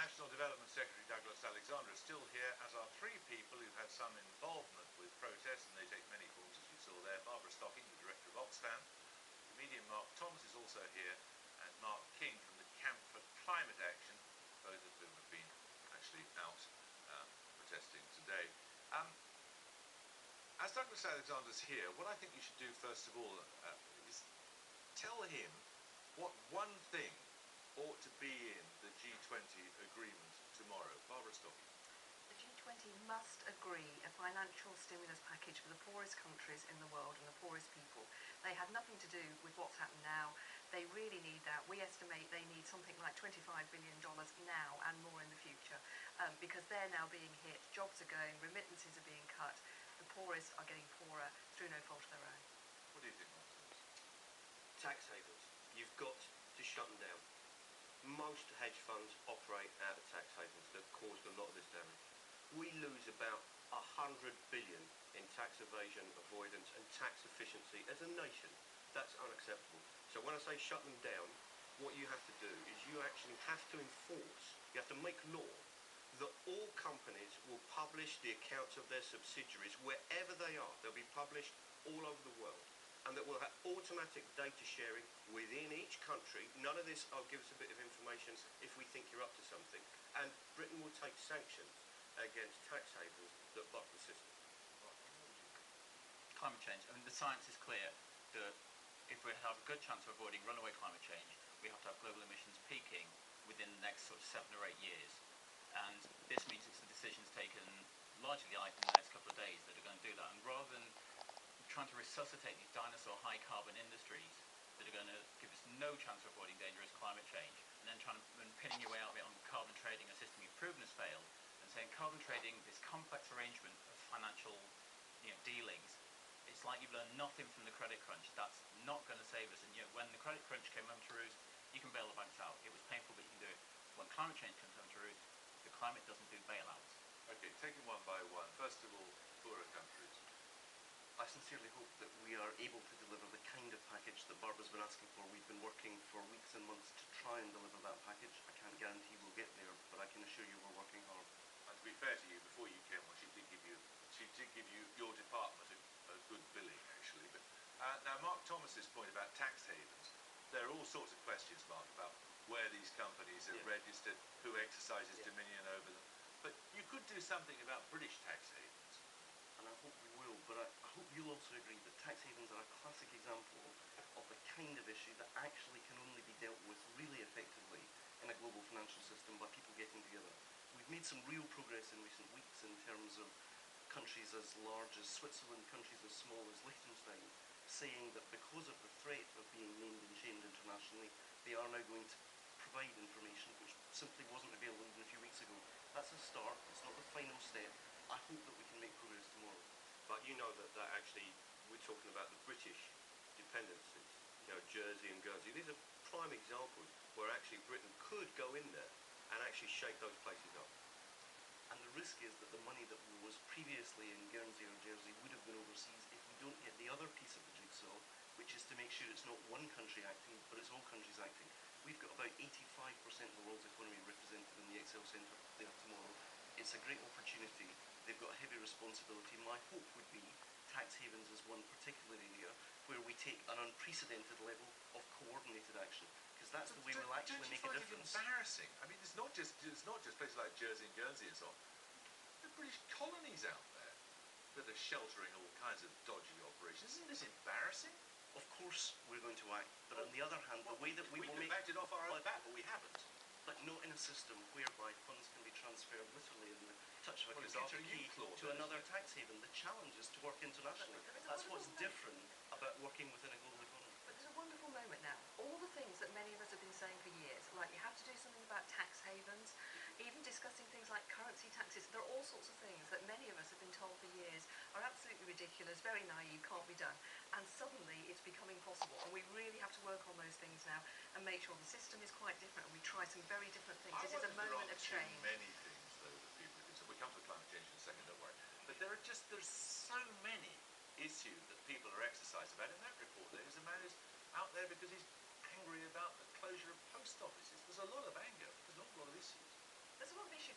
International Development Secretary Douglas Alexander is still here, as are three people who've had some involvement with protests, and they take many forms, as you saw there. Barbara Stocking, the director of Oxfam. The comedian Mark Thomas is also here, and Mark King from the Camp for Climate Action, both of whom have been actually out protesting today. As Douglas Alexander's here, what I think you should do first of all is tell him what one thing ought to be in the G20 agreement tomorrow. Barbara Stocking. The G20 must agree a financial stimulus package for the poorest countries in the world and the poorest people. They have nothing to do with what's happened now. They really need that. We estimate they need something like $25 billion now and more in the future, because they're now being hit. Jobs are going, remittances are being cut. The poorest are getting poorer through no fault of their own. What do you think, Mark? Tax havens. You've got to shut them down. Most hedge funds operate out of tax havens that have caused a lot of this damage. We lose about 100 billion in tax evasion, avoidance and tax efficiency as a nation. That's unacceptable. So when I say shut them down, what you have to do is you actually have to enforce, you have to make law that all companies will publish the accounts of their subsidiaries wherever they are. They'll be published all over the world. And that we'll have automatic data sharing within each country. None of this, I'll give us a bit of information if we think you're up to something. And Britain will take sanctions against tax havens that buck the system. Climate change. I mean, the science is clear that if we have a good chance of avoiding runaway climate change, we have to have global emissions peaking within the next sort of 7 or 8 years. And this means it's the decisions taken largely in the next couple of days that are going to do that. And rather than trying to resuscitate these dinosaur high carbon industries that are going to give us no chance of avoiding dangerous climate change, and then trying to pinning your way out of it on carbon trading, a system you've proven has failed, and saying carbon trading, this complex arrangement of financial dealings, it's like you've learned nothing from the credit crunch. That's not going to save us. And when the credit crunch came home to roost, you can bail the banks out. It was painful, but you can do it. When climate change comes home to roost, the climate doesn't do bailouts. Okay, take them one by one. First of all, poorer countries. I sincerely hope that we are able to deliver the kind of package that Barbara's been asking for. We've been working for weeks and months to try and deliver that package. I can't guarantee we'll get there, but I can assure you we're working hard. And to be fair to you, before you came on, she did give you your department a good billing, actually. But now, Mark Thomas's point about tax havens, there are all sorts of questions, Mark, about where these companies are registered, who exercises dominion over them. But you could do something about British tax havens. And I hope we will, but I hope you'll also agree that tax havens are a classic example of the kind of issue that actually can only be dealt with really effectively in a global financial system by people getting together. We've made some real progress in recent weeks in terms of countries as large as Switzerland, countries as small as Liechtenstein, saying that because of the threat of being named and shamed internationally, they are now going to provide information which simply wasn't available even a few weeks ago. That's a start, it's not the final step. I hope that we can make progress tomorrow. But you know that actually, we're talking about the British dependencies, Jersey and Guernsey. These are prime examples where actually Britain could go in there and actually shake those places up. And the risk is that the money that was previously in Guernsey or Jersey would have been overseas if we don't get the other piece of the jigsaw, which is to make sure it's not one country acting, but it's all countries acting. We've got about 85% of the world's economy represented in the Excel Centre there tomorrow. It's a great opportunity. They've got a heavy responsibility. My hope would be tax havens is one particular area where we take an unprecedented level of coordinated action, because that's the way we'll actually make a difference. It's embarrassing. I mean, it's not just places like Jersey and Guernsey and so on. There are British colonies out there that are sheltering all kinds of dodgy operations. Isn't this embarrassing? Of course we're going to act, but on the other hand, the way that we will make... We acted off our own bat, but we haven't. But not in a system whereby funds can be transferred literally in the touch of a Qatar key to another tax haven. The challenge is to work internationally. That's what's different about working within a global economy. But there's a wonderful moment now. All the things that many of us have been saying for years, like you have to do something about tax havens, even discussing things like currency taxes, there are all sorts of things that many of us have been told for years are absolutely ridiculous, very naive, can't be done. And suddenly it's becoming possible. And we really have to work on those things now and make sure the system is quite different and we try some very different things. This is a moment of change. Too many things, though, that people are concerned. We'll come to climate change in a second, don't worry. But there's so many issues that people are exercised about. In that report, there's a man who's out there because he's angry about the closure of post offices. There's a lot of anger, but there's not a lot of issues.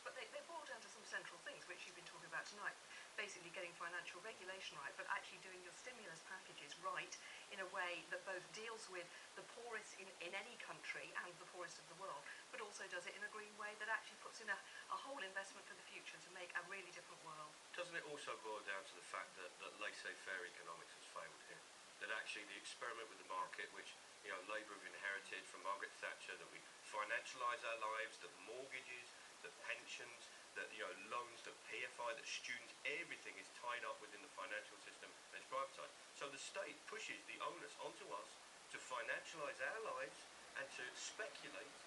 but they boil down to some central things, which you've been talking about tonight. Basically getting financial regulation right, but actually doing your stimulus packages right in a way that both deals with the poorest in any country and the poorest of the world, but also does it in a green way that actually puts in a whole investment for the future to make a really different world. Doesn't it also boil down to the fact that laissez-faire economics has failed here? That actually the experiment with the market, which Labour have inherited from Margaret Thatcher, that we financialise our lives, that mortgages, that pensions, that loans, that PFI, that students, everything is tied up within the financial system and it's privatised. So the state pushes the onus onto us to financialise our lives and to speculate,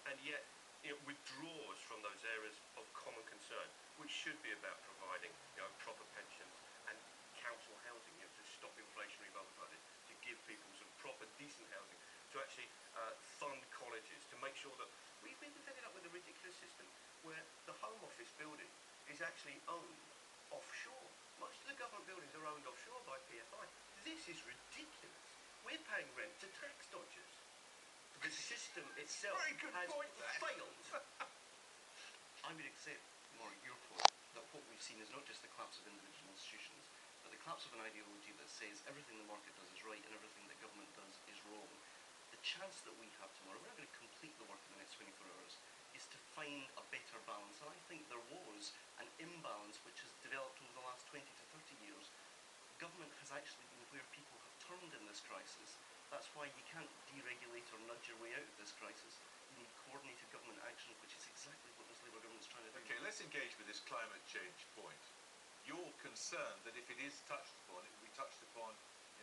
and yet withdraws from those areas of common concern, which should be about providing proper pensions and council housing, to stop inflationary bubbles like this, to give people some proper decent housing, to actually fund colleges, to make sure that we've been ended up with a ridiculous system where the Home Office building is actually owned offshore. Most of the government buildings are owned offshore by PFI. This is ridiculous. We're paying rent to tax dodgers. The system itself Very good has point there. failed. I would accept, Mark, your point that what we've seen is not just the collapse of individual institutions, but the collapse of an ideology that says everything the market does is right and everything that government does is wrong. The chance that we have tomorrow, we're not going to complete the work in the next 24 hours, is to find a better balance. And I think there was an imbalance which has developed over the last 20 to 30 years. Government has actually been where people have turned in this crisis. That's why you can't deregulate or nudge your way out of this crisis. You need coordinated government action, which is exactly what this Labour government is trying to do. Okay, let's engage with this climate change point. You're concerned that if it is touched upon, it will be touched upon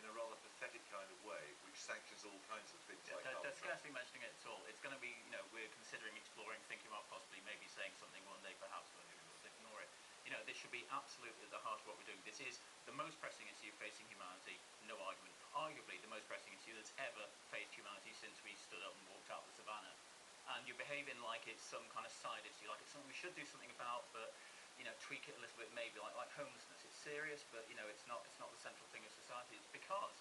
in a rather pathetic kind of way, which sanctions all kinds of things like They're carbon scarcely mentioning it at all. It's going to be, we're considering, exploring, thinking about possibly maybe saying something one day, perhaps, but maybe we'll just ignore it. This should be absolutely at the heart of what we're doing. This is the most pressing issue facing humanity, no argument. Arguably the most pressing issue that's ever faced humanity since we stood up and walked out the savannah. And you're behaving like it's some kind of side issue, like it's something we should do something about, but tweak it a little bit, maybe like homelessness. It's serious, but it's not the central thing of society. It's because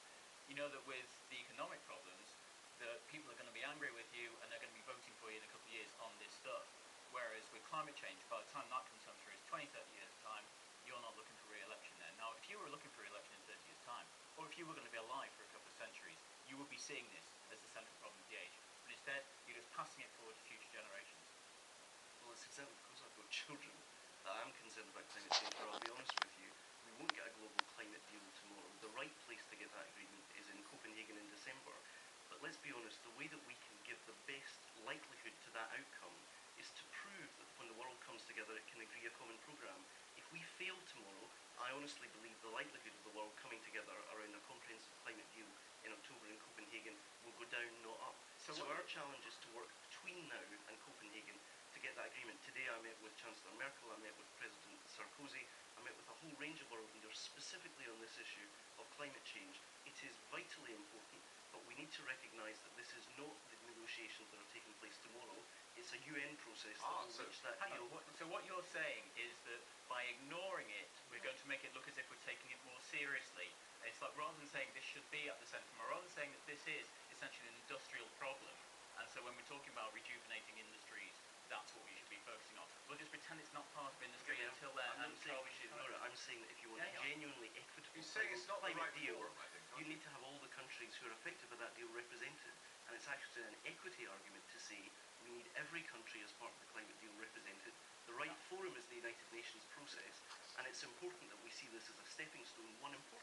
that with the economic problems, that people are going to be angry with you and they're going to be voting for you in a couple of years on this stuff. Whereas with climate change, by the time that comes through, it's 20, 30 years time, you're not looking for re-election then. Now, if you were looking for re-election in 30 years time, or if you were going to be alive for a couple of centuries, you would be seeing this as the central problem of the age. But instead, you're just passing it forward to future generations. Well, it's exactly because I've got children that I'm concerned about climate change, but I'll be honest with you, we won't get a global climate deal tomorrow. The right place to get that agreement is in Copenhagen in December. But let's be honest, the way that we can give the best likelihood to that outcome is to prove that when the world comes together it can agree a common programme. If we fail tomorrow, I honestly believe the likelihood of the world coming together around a comprehensive climate deal in October in Copenhagen will go down, not up. So our challenge is to work between now and Copenhagen to get that agreement. Today I met with Chancellor Merkel, I met with President Sarkozy, I met with a whole range of world leaders specifically on this issue of climate change. It is vitally important, but we need to recognise that this is not the negotiations that are taking place tomorrow. It's a UN process that will reach that deal. So what you're saying is that by ignoring it, we're going to make it look as if we're taking it more seriously. It's like rather than saying this should be at the centre, rather than saying that this is essentially an industrial problem, and so when we're talking about rejuvenating industries, that's what we should be focusing on. We'll just pretend it's not part of industry until then. I'm not saying we should ignore it. I'm saying that if you want a genuinely equitable He's saying it's not the climate right deal, forum, I think, you need to have all the countries who are affected by that deal represented. And it's actually an equity argument to say we need every country as part of the climate deal represented. The right forum is the United Nations process, and it's important that we see this as a stepping stone. One important